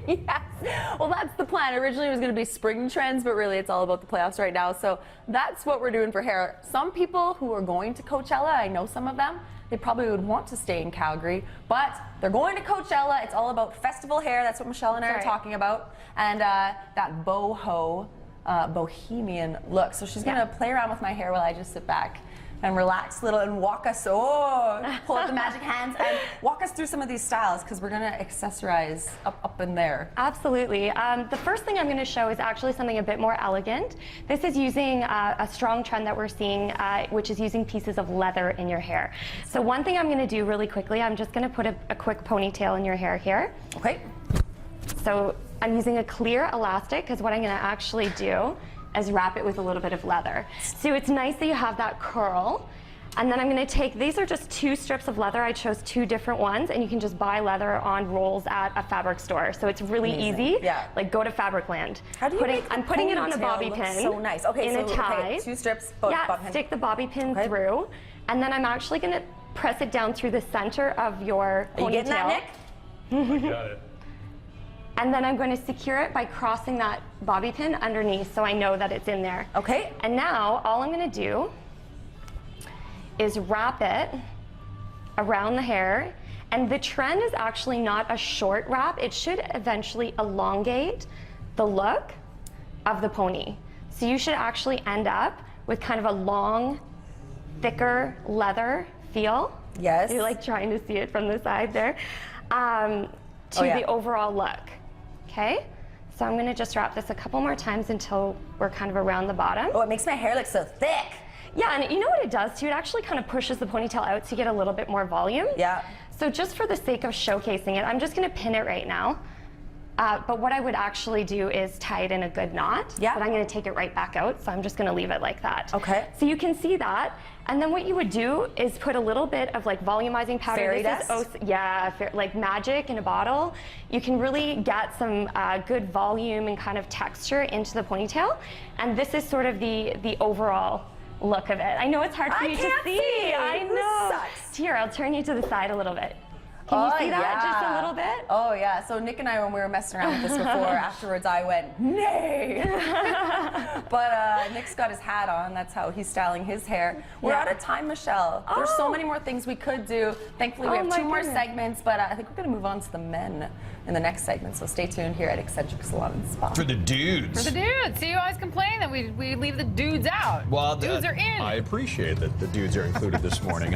Yes. Well, that's the plan. Originally, it was going to be spring trends, but really, it's all about the playoffs right now. So that's what we're doing for hair. Some people who are going to Coachella, I know some of them, they probably would want to stay in Calgary, but they're going to Coachella. It's all about festival hair. That's what Michelle and I are talking about. And that boho, bohemian look. So she's going to play around with my hair while I just sit back and relax a little and walk us, pull out the magic hands and walk us through some of these styles, because we're gonna accessorize up in there. Absolutely. The first thing I'm gonna show is actually something a bit more elegant. This is using a strong trend that we're seeing, which is using pieces of leather in your hair. So one thing I'm gonna do really quickly, I'm just gonna put a quick ponytail in your hair here. Okay. So I'm using a clear elastic, because what I'm gonna actually do is wrap it with a little bit of leather. So it's nice that you have that curl. And then I'm going to take, these are just 2 strips of leather. I chose 2 different ones, and you can just buy leather on rolls at a fabric store. So it's really easy. Yeah. Like, go to Fabricland. How do you I'm putting it on a bobby pin. So nice. Okay, in so a tie. 2 strips. Stick the bobby pin through, and then I'm actually going to press it down through the center of your ponytail. Are you getting that, Nick? I got it. And then I'm going to secure it by crossing that bobby pin underneath, so I know that it's in there. Okay. And now all I'm going to do is wrap it around the hair. And the trend is actually not a short wrap. It should eventually elongate the look of the pony. So you should actually end up with kind of a long, thicker leather feel. Yes. You're like trying to see it from the side there. To the overall look. Okay, so I'm gonna just wrap this a couple more times until we're kind of around the bottom. Oh, it makes my hair look so thick. Yeah, and you know what it does too? It actually kind of pushes the ponytail out so you get a little bit more volume. Yeah. So just for the sake of showcasing it, I'm just gonna pin it right now. But what I would actually do is tie it in a good knot. Yeah. But I'm gonna take it right back out, so I'm just gonna leave it like that. Okay. So you can see that. And then what you would do is put a little bit of like volumizing powder. Fairy dust? Like magic in a bottle. You can really get some good volume and kind of texture into the ponytail. And this is sort of the overall look of it. I know it's hard for you to see. I know. This sucks. Here, I'll turn you to the side a little bit. Can you see that just a little bit? Oh yeah, so Nick and I, when we were messing around with this before, afterwards I went, nay. But Nick's got his hat on, that's how he's styling his hair. We're out of time, Michelle. There's so many more things we could do. Thankfully we have 2 more segments, but I think we're gonna move on to the men in the next segment, so stay tuned here at Eccentric Salon and Spa. For the dudes. For the dudes. See, you always complain that we leave the dudes out. Well, dudes are in. I appreciate that the dudes are included this morning.